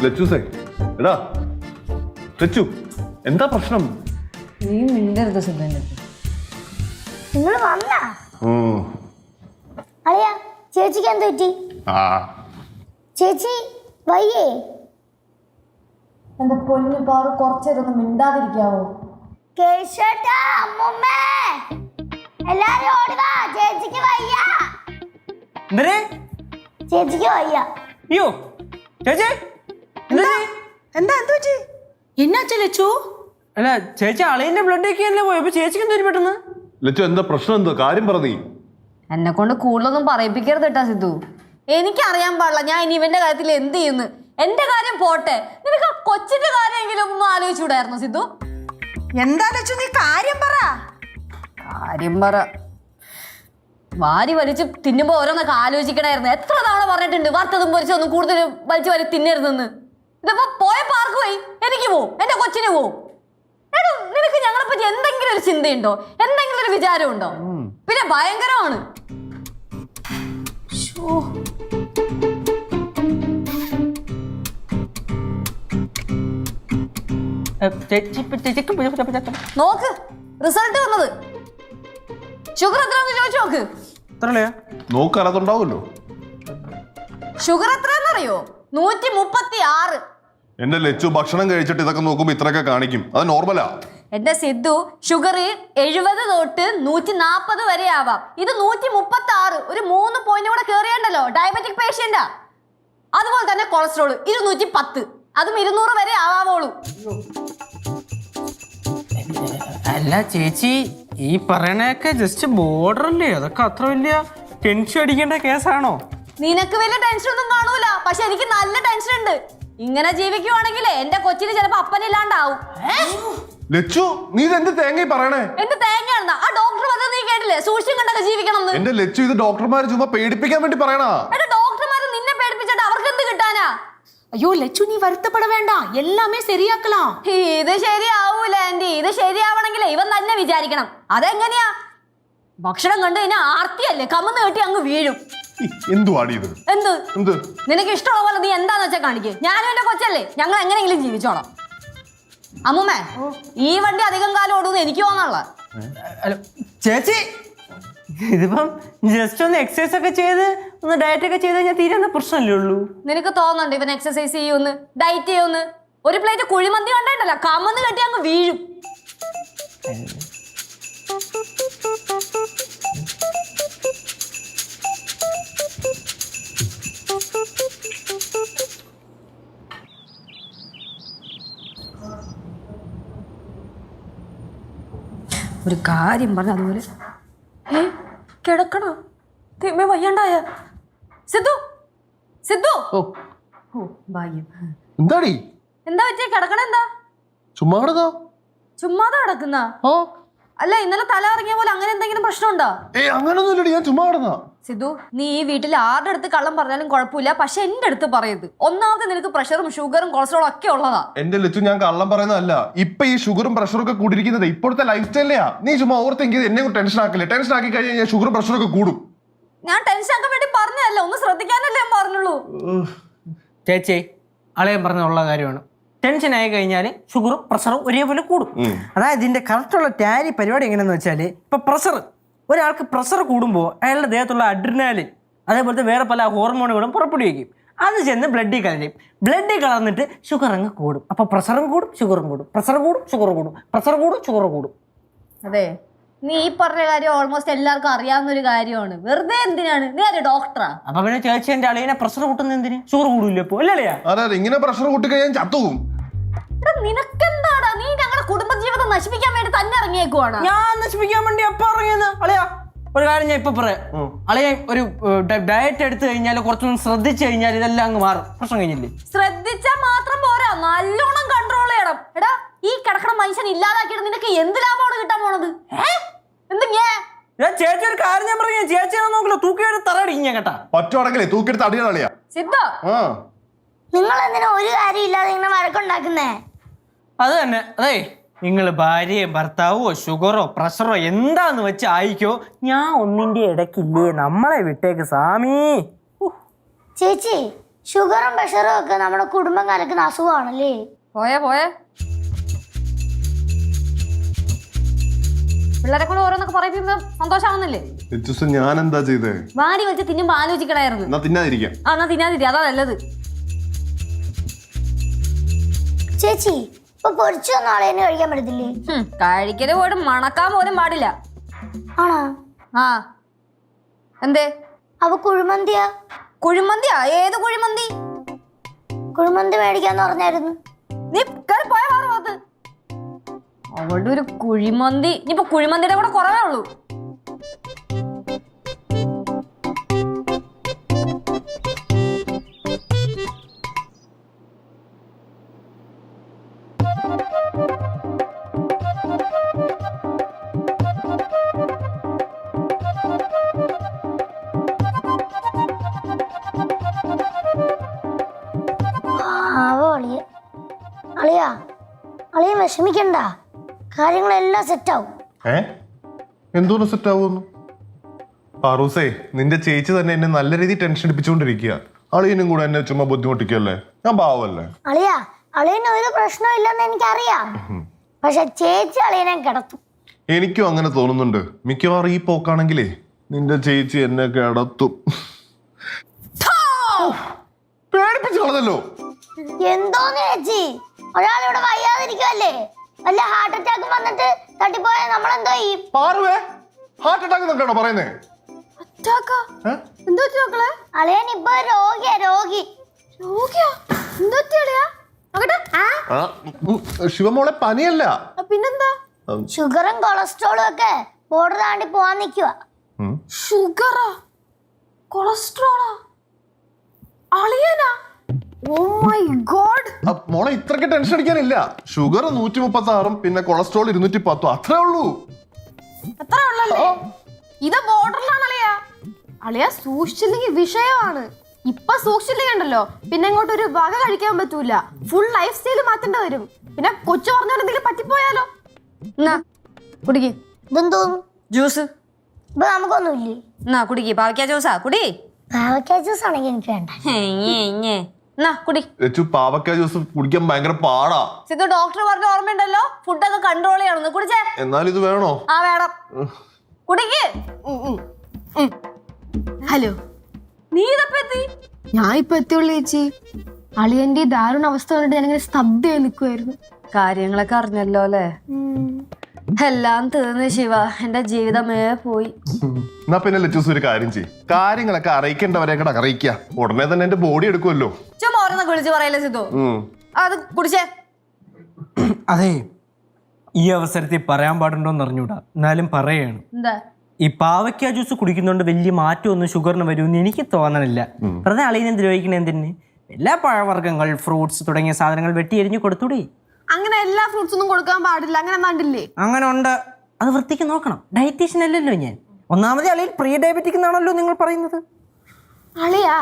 ലച്ചൂസേ എടാ ലച്ചു എന്താ പ്രശ്നം? നീ മിണ്ടരുത് സിദ്ധന്റെ. നിങ്ങൾ വന്നാ അളിയാ ചേച്ചിക്ക് എന്ത് പറ്റി? ചേച്ചി വയ്യേ? എന്റെ പൊന്നു പാറു കുറച്ചേരൊന്നും മിണ്ടാതിരിക്കാവോ? കേശേട്ടാ അമ്മൂമ്മേ എല്ലാരും ഓടുക, ചേച്ചിക്ക് വയ്യ. ചേച്ചിക്ക് വയ്യ. അയ്യോ ചേച്ചി എന്നാച്ചു ലച്ചു? അല്ല ചേച്ചി അളിയന്റെ ബ്ലഡ് ഒക്കെ അല്ലേ പോയി, അപ്പൊ ചേച്ചിക്ക് എന്താ പെട്ടെന്ന്? ലച്ചു എന്താ പ്രശ്നം? എന്താ കാര്യം പറ നീ. എന്നെ കൊണ്ട് കൂടുതലൊന്നും പറയിപ്പിക്കരുത് കേട്ടാ സിദ്ധു. എനിക്കറിയാൻ പാടില്ല ഞാൻ ഇനി ഇവന്റെ കാര്യത്തിൽ എന്ത് ചെയ്യുന്നു. എന്റെ കാര്യം പോട്ടെ, നിനക്ക് ആ കൊച്ചിന്റെ കാര്യമെങ്കിലും ഒന്ന് ആലോചിച്ചൂടായിരുന്നു സിദ്ധു? എന്താ ലച്ചു നീ കാര്യം പറ. കാര്യം പറ. വാരി വലിച്ച് തിന്നുമ്പോ ഓരോന്നൊക്കെ ആലോചിക്കണായിരുന്നു. എത്ര തവണ പറഞ്ഞിട്ടുണ്ട് വറുത്തതും പൊരിച്ചതൊന്നും കൂടുതൽ വലിച്ചു വാരി തിന്നരുതെന്ന്. ഇതിപ്പോ പോയ പാർക്ക് പോയി, എനിക്ക് പോവും, എന്റെ കൊച്ചിന് പോവും. നിനക്ക് ഞങ്ങളെ പറ്റി എന്തെങ്കിലും ഒരു ചിന്തയുണ്ടോ? എന്തെങ്കിലും ഒരു വിചാരമുണ്ടോ? പിന്നെ ഭയങ്കരമാണ്. നോക്ക് റിസൾട്ട് വന്നത്. ഷുഗർ എത്രയാന്ന് ചോദിച്ചു നോക്ക്. നോക്കാറുണ്ടാവുമല്ലോ. ഷുഗർ എത്രയാന്നറിയോ? 136. എന്റെ ലച്ചു ഭക്ഷണം കഴിച്ചിട്ട് ഇതൊക്കെ നോക്കുമ്പോ ഇത്രയൊക്കെ കാണിക്കും, അത് നോർമലാ. എന്റെ സിദ്ധു ഷുഗർ 70 തൊട്ട് 140 വരെ ആവാം. ഇത് 136. ഒരു 3 പോയിന്റ് കൂടെ കേറിയണ്ടല്ലോ ഡയബറ്റിക് പേഷ്യന്റാ. അതുപോലെ തന്നെ കൊളസ്ട്രോൾ 210, അതും 200 വരെ ആവാമോളൂ. അല്ല ചേച്ചി ഈ പറയണൊക്കെ ജസ്റ്റ് ബോർഡർ അല്ലേ, അതൊക്കെ അത്ര വലിയ ടെൻഷൻ അടിക്കേണ്ട കേസാണോ? നിനക്ക് വലിയ ടെൻഷൻ ഒന്നും കാണൂല, പക്ഷെ എനിക്ക് നല്ല ടെൻഷൻ ഉണ്ട്. ഇങ്ങനെ ജീവിക്കുവാണെങ്കിൽ എന്റെ കൊച്ചിന് ചിലപ്പോ അപ്പനില്ലാണ്ടാവും. ലച്ചു നീ എന്ത് തേങ്ങ പറയണേ? എന്ത് തേങ്ങയാണെന്ന ആ ഡോക്ടർ പറഞ്ഞത് നീ കേട്ടില്ലേ? സൂക്ഷിച്ചും കണ്ടൊക്കെ ജീവിക്കണം. എന്റെ ലച്ചു ഇത് ഡോക്ടർമാര് ചുമ്മാ പേടിപ്പിക്കാൻ വേണ്ടി പറയണ. എന്റെ ഡോക്ടർമാര് നിന്നെ പേടിപ്പിച്ചിട്ട് അവർക്ക് എന്ത് കിട്ടാനാ? ஐயோ லட்சு நீ வருத்தப்பட வேண்டாம், எல்லாமே சரியாக்கலாம். ഇത് ശരിയാവൂല ആന്റി. ഇത് ശരിയാവണമെങ്കിൽ ഇവൻ തന്നെ വിചാരിക്കണം. അതെങ്ങനെയാ? ഭക്ഷണം കണ്ടു കഴിഞ്ഞാൽ ആർത്തിയല്ലേ, കമന്ന് കെട്ടി അങ്ങ് വീഴും. എന്തുവാടി ഇത്? എന്ത് നിനക്ക് ഇഷ്ടമുള്ള പോലെ നീ എന്താന്ന് വെച്ചാൽ കാണിക്ക്. ഞാനും എന്റെ കൊച്ചല്ലേ, ഞങ്ങൾ എങ്ങനെയെങ്കിലും ജീവിച്ചോളാം. അമ്മൂമ്മേ ഈ വണ്ടി അധികം കാലം ഓടുന്നു എനിക്ക് തോന്നാനുള്ള. ചേച്ചി ഇതിപ്പം ജസ്റ്റ് ഒന്ന് എക്സസൈസ് ഒക്കെ ചെയ്ത് ഒന്ന് ഡയറ്റ് ഒക്കെ ചെയ്ത് കഴിഞ്ഞാൽ തീരുന്ന പ്രശ്നമല്ലേ ഉള്ളൂ. നിനക്ക് തോന്നുന്നുണ്ട് ഇവൻ എക്സസൈസ് ചെയ്യൂന്ന്, ഡയറ്റ് ചെയ്യൂന്ന്? ഒരു പ്ലേറ്റ് കുഴിമന്തി കൊണ്ടല്ലോ കമന്ന് കെട്ടി അങ്ങ് വീഴും. ഒരു കാര്യം പറഞ്ഞ അതുപോലെ കിടക്കണോ? തിമ്മ വയ്യണ്ടായ സിദ്ധു സിദ്ധു. ഓ ഭാഗ്യം. എന്താടി എന്താ പറ്റിയ? കിടക്കണ എന്താ? ചുമ്മാതെ കിടക്കുന്ന? അല്ല ഇന്നലെ തല ഇറങ്ങിയ പോലെ അങ്ങനെ എന്തെങ്കിലും പ്രശ്നമുണ്ടോ? അങ്ങനൊന്നുമില്ലടി, ഞാൻ ചുമ്മാ കിടന്നാ. സിദ്ധു നീ ഈ വീട്ടിൽ ആരുടെ അടുത്ത് കള്ളം പറഞ്ഞാലും കുഴപ്പമില്ല, പക്ഷെ എന്റെ അടുത്ത് പറയരുത്. ഒന്നാമത് നിനക്ക് പ്രഷറും ഷുഗറും കൊളസ്ട്രോളും ഒക്കെ ഉള്ളതാ. എന്റെ ലച്ചു ഞാൻ കള്ളം പറയുന്നതല്ല. ഇപ്പൊ ഈ ഷുഗറും പ്രഷറും ഒക്കെ കൂടിയിരിക്കുന്നത് ഇപ്പോഴത്തെ ലൈഫ് സ്റ്റൈലിലാ. നീ ചുമ്മാ ഓർത്തെങ്കിൽ എന്നെ ടെൻഷൻ ആക്കില്ലേ. ടെൻഷൻ ആക്കി കഴിഞ്ഞാൽ ഷുഗറും പ്രഷറും ഒക്കെ കൂടും. ഞാൻ ടെൻഷൻ ആക്കാൻ വേണ്ടി പറഞ്ഞതല്ല, ഒന്ന് ശ്രദ്ധിക്കാനല്ലേ ഞാൻ പറഞ്ഞുള്ളൂ. ചേച്ചി അളയൻ പറഞ്ഞുള്ള കാര്യമാണ്. ടെൻഷൻ ആയി കഴിഞ്ഞാൽ ഷുഗറും പ്രഷറും ഒരേപോലെ കൂടും. അതായത് ഇതിന്റെ കറക്റ്റുള്ള ടാലി പരിപാടി എങ്ങനെയാന്ന് വെച്ചാൽ, ഇപ്പൊ പ്രഷർ ഒരാൾക്ക് പ്രഷർ കൂടുമ്പോൾ അയാളുടെ ദേഹത്തുള്ള അഡ്രിനാലിൻ അതേപോലത്തെ വേറെ പല ഹോർമോണുകളും പുറപ്പെടുവിക്കും. അത് ചെന്ന് ബ്ലഡിൽ കലരും. ബ്ലഡിൽ കലർന്നിട്ട് ഷുഗർ അങ്ങ് കൂടും. അപ്പൊ പ്രഷറും കൂടും ഷുഗറും കൂടും, പ്രഷർ കൂടും ഷുഗർ കൂടും, പ്രഷർ കൂടും ഷുഗർ കൂടും. അതെ നീ ഈ പറഞ്ഞ കാര്യം ഓൾമോസ്റ്റ് എല്ലാവർക്കും അറിയാവുന്ന ഒരു കാര്യമാണ്. വെറുതെ എന്തിനാണ്? നീ ഒരു ഡോക്ടറാ. അപ്പൊ പിന്നെ ചേച്ചി എന്റെ അളിയനെ പ്രഷർ കൂട്ടുന്ന എന്തിന്? ഷുഗർ കൂടില്ല ഇപ്പൊ അല്ലേ? അതെ ഇങ്ങനെ പ്രഷർ കൂട്ടിക്കഴിഞ്ഞാൽ ചത്തുപോകും. നിനക്കെന്താടാ? നീ ഞങ്ങളുടെ കുടുംബജീവിതം നശിപ്പിക്കാൻ വേണ്ടി തന്നെ ഇറങ്ങിയേക്കുവാണ്. ഞാൻ നശിപ്പിക്കാൻ വേണ്ടി എപ്പോ ഇറങ്ങിയെന്ന് അളിയാ? ഒരു കാര്യം ഞാൻ ഇപ്പൊ പറയാം. അളിയ ഒരു ഡയറ്റ് എടുത്തു കഴിഞ്ഞാൽ കുറച്ചൊന്നും ശ്രദ്ധിച്ചു കഴിഞ്ഞാൽ ഇതെല്ലാം അങ്ങ് മാറും. പ്രശ്നം കഴിഞ്ഞില്ലേ? ശ്രദ്ധിച്ചാൽ മാത്രം പോരാ, നല്ലോണം കൺട്രോൾ ചെയ്യണം. എടാ ഈ കിടക്കണ മനുഷ്യൻ ഇല്ലാതാക്കിയിട്ട് നിനക്ക് എന്ത് ലാഭമാണ് കിട്ടാൻ പോണത്? എന്തിങ്ങേ? ചേച്ചി ഒരു കാര്യം ഞാൻ പറഞ്ഞു, ചേച്ചി നോക്കില്ല തൂക്കിയെടുത്ത് തറയടിക്കും ഞാൻ കേട്ടാ. പറ്റുവാണെങ്കിലേ തൂക്കിയെടുത്ത് അടിയാളിയാ. സിദ്ധു നിങ്ങൾ എന്തിനാ ഒരു കാര്യം ഇല്ലാതെ ഇങ്ങനെ വഴക്കുണ്ടാക്കുന്നേ? അത് തന്നെ. അതെ നിങ്ങൾ ഭാര്യയോ ഭർത്താവോ ഷുഗറോ പ്രഷറോ എന്താന്ന് വെച്ച് ആയിക്കോ, ഞാൻ ഒന്നിന്റെ ഇടയ്ക്കില്ലേ. നമ്മളെ വിട്ടേക്ക് സാമി. ചേച്ചി ഷുഗറും പ്രഷറും ഒക്കെ നമ്മുടെ കുടുംബം കലക്കുന്ന അസുഖമാണല്ലേ? പോയേ പിള്ളേരെ കൂടെ ഓരോന്നൊക്കെ പറയുമ്പോ സന്തോഷമാവുന്നില്ലേ? ലച്ചുസ് ഞാൻ എന്താ ചെയ്തേ? വാരി വെച്ച് തിന്നുമ്പോ ആലോചിക്കണായിരുന്നു. എന്നാ തിന്നാതിരിക്കാം. എന്നാ തിന്നാതിരി, അതാ നല്ലത്. ചേച്ചി ഇപ്പൊ പൊരിച്ചൊന്നും ആളേനെ കഴിക്കാൻ പറ്റത്തില്ലേ? കഴിക്കല് പോലും മണക്കാൻ പോലും പാടില്ല. ആണോ? ആ എന്തേ? അപ്പൊ കുഴിമന്തിയാ? കുഴിമന്തിയാ? ഏത് കുഴിമന്തി? കുഴിമന്തി മേടിക്കാന്ന് പറഞ്ഞായിരുന്നു. നീ കേറി പോയ ഭാഗത്ത് അവളുടെ ഒരു കുഴിമന്തി. ഇനിയിപ്പോ കുഴിമന്തിയുടെ കൂടെ കുറവേ ഉള്ളൂ. അളിയാ അളിയ വിഷമിക്കണ്ട, കാര്യങ്ങളെല്ലാം സെറ്റാവും. എന്തോന്ന് സെറ്റ് ആവുന്നു? പാറൂസേ, നിന്റെ ചേച്ചി തന്നെ എന്നെ നല്ല രീതിയിൽ ടെൻഷൻ അടിപ്പിച്ചുകൊണ്ടിരിക്കുക. അളിയനും കൂടെ എന്നെ ചുമ്മാ ബുദ്ധിമുട്ടിക്കല്ലേ? ഞാൻ പാവല്ലേ? അളിയാ അളിയന് ഒരു പ്രശ്നം ഇല്ലെന്ന് എനിക്കറിയാം, പക്ഷെ ചേച്ചി അളിയനെ കിടത്തും. എനിക്കും അങ്ങനെ തോന്നുന്നുണ്ട്. മിക്കവാറും ഈ പോക്കാണെങ്കിലേ നിന്റെ ചേച്ചി എന്നെ കിടത്തും. പേടിപ്പിച്ചു കളഞ്ഞല്ലോ. എന്തോന്ന് ചേച്ചി, ഒരാളിവിടെ വയ്യാതിരിക്കുവല്ലേ? വല്ല ഹാർട്ട് അറ്റാക്ക് വന്നിട്ട് തട്ടിപ്പോയാ നമ്മളെന്തോ ചെയ്യും? പാറുവേ, ഹാർട്ട് അറ്റാക്ക് എന്നൊക്കെയാണോ പറയുന്നേ? അളിയൻ ഇപ്പൊ രോഗി. ശിവമോളെ പനിയല്ല. പിന്നെന്താ? ഷുഗറും കൊളസ്ട്രോളും ഒക്കെ ബോർഡർ താണ്ടി പോവാൻ നിൽക്കുക. ഷുഗറാ കൊളസ്ട്രോളാ അളിയനാ? Oh my God. മോളെ ഇത്രക്ക് ടെൻഷൻ അടിക്കാനില്ല. ഷുഗർ 136 പിന്നെ കൊളസ്ട്രോൾ 210, അത്രേ ഉള്ളൂ. അത്ര ഉള്ളല്ലേ? ഇത് ബോർഡറിലാണ് അളിയാ. അളിയാ സൂക്ഷിച്ചില്ലെങ്കിൽ വിഷയമാണ്. ഇപ്പൊ സൂക്ഷിച്ചില്ലെങ്കിൽ ഉണ്ടല്ലോ പിന്നെ ഇങ്ങോട്ട് ഒരു വക കഴിക്കാൻ പറ്റൂല. ഫുൾ ലൈഫ് സ്റ്റൈൽ മാറ്റേണ്ടി വരും. പിന്നെ കൊച്ചു പറഞ്ഞോണ്ട് എന്തെങ്കിലും പറ്റിപ്പോയാലോ? കുടിക്ക്. ഇതെന്തോന്നു ജ്യൂസ്. ഇപ്പൊ നമുക്കൊന്നുമില്ലേ? എന്നാ കുടിക്ക്. പാവയ്ക്ക ജ്യൂസാ കുടി. പാവയ്ക്ക ജ്യൂസ് ആണെങ്കിൽ എനിക്ക് വേണ്ട. കുടി. പാവക്ക ജ്യൂസ് കുടിക്കാൻ ഭയങ്കര പാടാ. സിദ്ധു ഡോക്ടർ പറഞ്ഞ ഓർമ്മയുണ്ടല്ലോ, ഫുഡൊക്കെ കൺട്രോൾ ചെയ്യണമെന്ന്. കുടിച്ചേ. എന്നാൽ ഇത് വേണോ? ആ വേണം. കുടിക്ക്. ഹലോ, നീ ഇതപ്പോ എത്തി? ഞാൻ ഇപ്പൊ എത്തിയുള്ളൂ ചേച്ചി. അളിയന്റെ ദാരുണ അവസ്ഥ കണ്ടിട്ട് ഞാനിങ്ങനെ സ്തബ്ധയായി നിൽക്കുമായിരുന്നു. കാര്യങ്ങളൊക്കെ അറിഞ്ഞല്ലോ അല്ലേ? എല്ലാം തീർന്ന് ശിവ, എന്റെ ജീവിതമേ പോയി. എന്നാ പിന്നെ ലച്ചൂസ് ഒരു കാര്യം ചെയ്യും, കാര്യങ്ങളൊക്കെ അറിയിക്കേണ്ടവരെ കൂടെ അറിയിക്കുക. ഉടനെ തന്നെ എന്റെ ബോഡി എടുക്കുമല്ലോ. ചുമ്മാ ഓരോന്നൊക്കെ വിളിച്ച് പറയല്ലേ സിദ്ധു. അത് കുടിച്ചേ. അതെ, ഈ അവസരത്തിൽ പറയാൻ പാടുണ്ടോന്ന് അറിഞ്ഞൂടാ, എന്നാലും പറയാണ്. എന്താ? ഈ പാവയ്ക്ക ജ്യൂസ് കുടിക്കുന്നോണ്ട് വലിയ മാറ്റമൊന്നും ഷുഗറിന് വരുമെന്ന് എനിക്ക് തോന്നണില്ല. വെറുതെ അളിയനെ ദ്രോഹിക്കണ എന്തിന്? എല്ലാ പഴവർഗ്ഗങ്ങൾ, ഫ്രൂട്ട്സ് തുടങ്ങിയ സാധനങ്ങൾ വെട്ടി എരിഞ്ഞു കൊടുത്തൂടെ? അങ്ങനെ എല്ലാ ഫ്രൂട്ട്സ് ഒന്നും കൊടുക്കാൻ പാടില്ല. അങ്ങനെ കണ്ടില്ലേ? അങ്ങനെ ഉണ്ട്. അത് വൃത്തിക്ക് നോക്കണം. ഡയറ്റീഷ്യൻ അല്ലല്ലോ ഞാൻ. ഒന്നാമത് അളിയിൽ പ്രീ ഡയബറ്റിക് എന്നാണല്ലോ നിങ്ങൾ പറയുന്നത്. അളിയാ,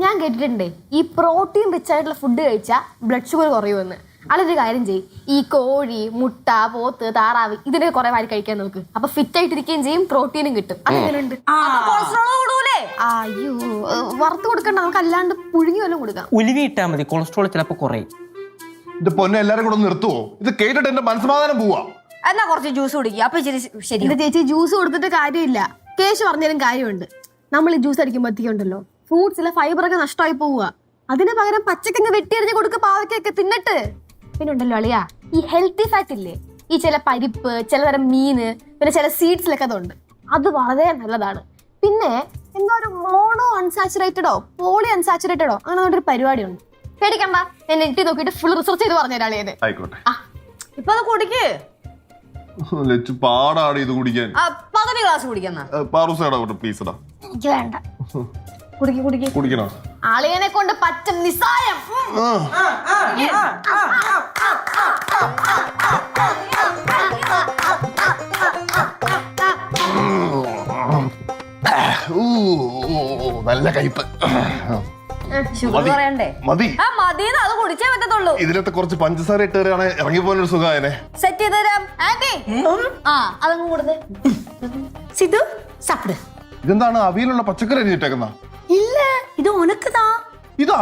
ഞാൻ കേട്ടിട്ടുണ്ട് ഈ പ്രോട്ടീൻ റിച്ച് ആയിട്ടുള്ള ഫുഡ് കഴിച്ചാൽ ബ്ലഡ് ഷുഗർ കുറയുമെന്ന്. അളൊരു കാര്യം ചെയ്യും, ഈ കോഴി, മുട്ട, പോത്ത്, താറാവ് ഇതിനൊക്കെ കുറെ വാരി കഴിക്കാൻ നോക്ക്. അപ്പൊ ഫിറ്റ് ആയിട്ടിരിക്കുകയും ചെയ്യും, പ്രോട്ടീനും കിട്ടും. അതെങ്ങനെയുണ്ട്? അയ്യോ, വറുത്ത് കൊടുക്കണ്ട, നമുക്ക് അല്ലാണ്ട് പുഴുങ്ങി വല്ലതും കൊടുക്കാം. ഉലുവി ഇട്ടാൽ മതി, കൊളസ്ട്രോൾ ചിലപ്പോൾ കുറയും. എന്റെ പൊന്നെ, എല്ലാരും കൂടെ നിർത്തുവോ? ഇത് കേട്ടിട്ട് എന്റെ മനസ്സമാധാനം പോവാ. എന്നാ കുറച്ച് ജ്യൂസ് കുടിക്കുക. അപ്പൊ ശരി. എന്റെ ചേച്ചി ജ്യൂസ് കൊടുത്തിട്ട് കാര്യമില്ല. കേശു പറഞ്ഞാലും കാര്യമുണ്ട്. നമ്മൾ ഈ ജ്യൂസ് അടിക്കുമ്പോഴത്തേക്കുണ്ടല്ലോ ഫ്രൂട്ട്സിലെ ഫൈബറൊക്കെ നഷ്ടമായി പോവുക. അതിന് പകരം പച്ചക്കങ്ങ് വെട്ടിയെറിഞ്ഞ് കൊടുക്കുക, പാവയ്ക്കൊക്കെ തിന്നിട്ട്. പിന്നെ ഉണ്ടല്ലോ അളിയാ, ഈ ഹെൽത്തി ഫാറ്റ് ഇല്ലേ, ഈ ചില പരിപ്പ്, ചിലതരം മീന്, പിന്നെ ചില സീഡ്സിലൊക്കെ അതുണ്ട്. അത് വളരെ നല്ലതാണ്. പിന്നെ എന്താ ഒരു മോണോ അൺസാച്ചുറേറ്റഡോ പോളി അൺസാച്ചുറേറ്റഡോ അങ്ങനെ ഒരു പരിപാടി ഉണ്ട്. പേടിക്കണ്ട, ഞാൻ നെറ്റി നോക്കിയിട്ട് ഫുൾ റിസർച്ച് ചെയ്ത് പറഞ്ഞുതരാം അളിയത്. ആയിക്കോട്ടെ. ഇപ്പൊ അത് കുടിക്ക്. ലച്ചു പാടാണ് ഇത് കുടിക്കാൻ. പകുതി ഗ്ലാസ് കുടിക്കുന്ന. പാറൂസേടാ പ്ലീസ് ഇടാ. എനിക്ക് വേണ്ട. കുടിക്കണോ? അളിയനെ കൊണ്ട് പച്ച നിസായം. നല്ല കയ്പ്. ഷുഗർ പറയണ്ടേ? മതി. മതിന്ന് അത് കുടിച്ചേ പറ്റത്തുള്ളൂ. ഇതിലത്തെ കുറച്ച് പഞ്ചസാര ഇട്ടേരാണ് ഇറങ്ങി പോകാനൊരു സുഖായനെ. സെറ്റ് ചെയ്ത് തരാം ആന്റി. അതങ്ങ് കൊടുത്തേ. സിധു സാപ്പിട്. ഇതെന്താണ് അവിയലുള്ള പച്ചക്കറി അരിഞ്ഞിട്ടേക്കുന്ന? ഇല്ല, ഇത് ഉനക്കുതാ. ഇതാ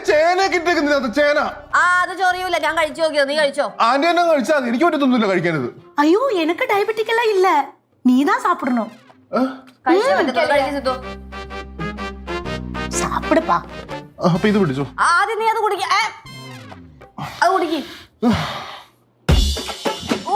ചേന കിട്ടിയേക്കുന്നില്ല ചേന. ആ അത് ചൊറിയൂല, ഞാൻ കഴിച്ചു നോക്കിയോ, നീ കഴിച്ചോ? ആന്റി തന്നെ കഴിച്ചാൽ എനിക്ക് പറ്റത്തൊന്നുമില്ല കഴിക്കാനത്. ஐயோ எனக்கு டயபெட்டிக் எல்லாம் இல்ல, நீதான் சாப்பிடணும். കഴിച്ചു പറ്റുന്നത് കഴിക്ക് സിദ്ധു. சாப்பிடுப்பா. അപ്പൊ ഇത് പിടിച്ചോ. ആദ്യം നീ അത് കുടിക്ക, അത് കുടിക്ക്. ഓ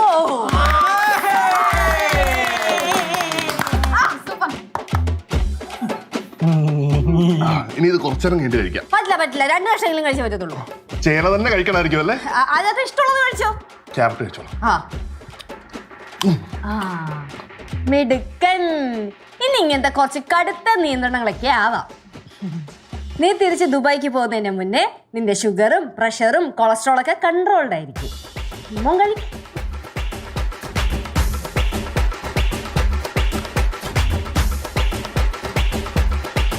ഇനി ഇത് കുറച്ചേരം കഴിഞ്ഞിട്ട് കഴിക്കാം. പറ്റില്ല പറ്റില്ല, 2 വർഷമെങ്കിലും കഴിച്ചേ പറ്റത്തുള്ളൂ. ചേന തന്നെ കഴിക്കണമായിരിക്കും അല്ലേ? അതിനകത്ത് ഇഷ്ടമുള്ളത് കഴിച്ചോ. ക്യാരറ്റ് കഴിച്ചോളൂ. മിടുക്കൻ. ഇനി ഇങ്ങനത്തെ കുറച്ച് കടുത്ത നിയന്ത്രണങ്ങളൊക്കെ ആവാം. നീ തിരിച്ച് ദുബായിക്ക് പോകുന്നതിന് മുന്നേ നിന്റെ ഷുഗറും പ്രഷറും കൊളസ്ട്രോളൊക്കെ കൺട്രോൾഡ് ആയിരിക്കും. മോൻ കഴിക്കും.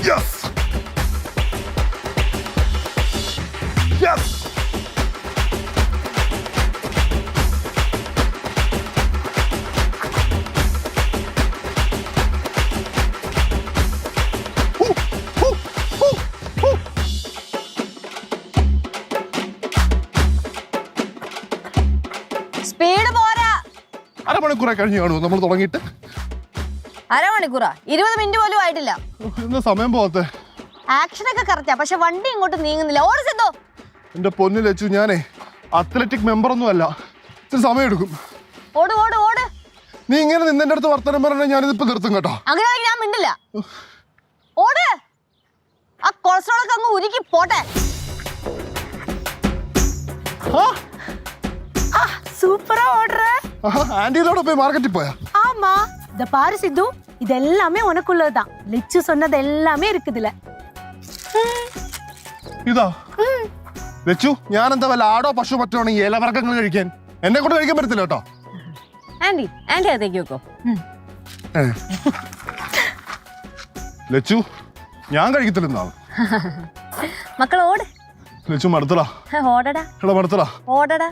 Yes! Yes! സ്പീഡ് പോരാ. അരമണിക്കൂറെ കഴിഞ്ഞ് കാണുമോ നമ്മൾ തുടങ്ങിയിട്ട്? അരമണിക്കൂറാ? 20 മിനിറ്റ് പോലും ആയിട്ടില്ല. എന്താ സമയം പോകത്തെ? ആക്ഷനൊക്കെ കറക്റ്റാ, പക്ഷെ വണ്ടി ഇങ്ങോട്ട് നീങ്ങുന്നില്ല. ഓട് സിദ്ധു. എന്റെ പൊന്നിൽ വെച്ചു, ഞാനേ അത്ലറ്റിക് മെമ്പർ ഒന്നും അല്ല, ഇച്ചിരി സമയം എടുക്കും. ഓട് ഓട് ഓട്. നീ ഇങ്ങനെ നിന്നെന്റെ അടുത്ത് വർത്തമാനം പറഞ്ഞാൽ ഞാനിതിപ്പോ നിർത്തും കേട്ടോ. അങ്ങനെ ഞാൻ മിണ്ടില്ല. ഓട്. ആ കൊളസ്ട്രോളൊക്കെ അങ്ങ് ഉരുക്കി പോട്ടെ. சூப்பரா ஓடுற. ആന്റിയിലൂടെ പോയി മാർക്കറ്റിൽ പോയാ? ஆமா, இத பாரு சித்து, இது எல்லாமே உனக்குள்ளதுதான். லிச்சு சொன்னது எல்லாமே இருக்குதுல. ഇതാ ലച്ചു, ഞാൻ എന്താ വല്ല ആടോ പശു പറ്റുവാണ് ഈ ഇലവർഗ്ഗങ്ങൾ കഴിക്കാൻ? എന്നെ കൊണ്ട് കഴിക്കാൻ പറ്റത്തില്ല കേട്ടോ. ആന്റി ആന്റി അതേക്ക് വെക്കോ. ലച്ചു, ഞാൻ കഴിക്കത്തില്ലെന്നാണ്. മക്കൾ ഓട്. ലച്ചു മടുത്തടാ. ഓടടാ എടാ മടുത്തടാ. ഓടടാ.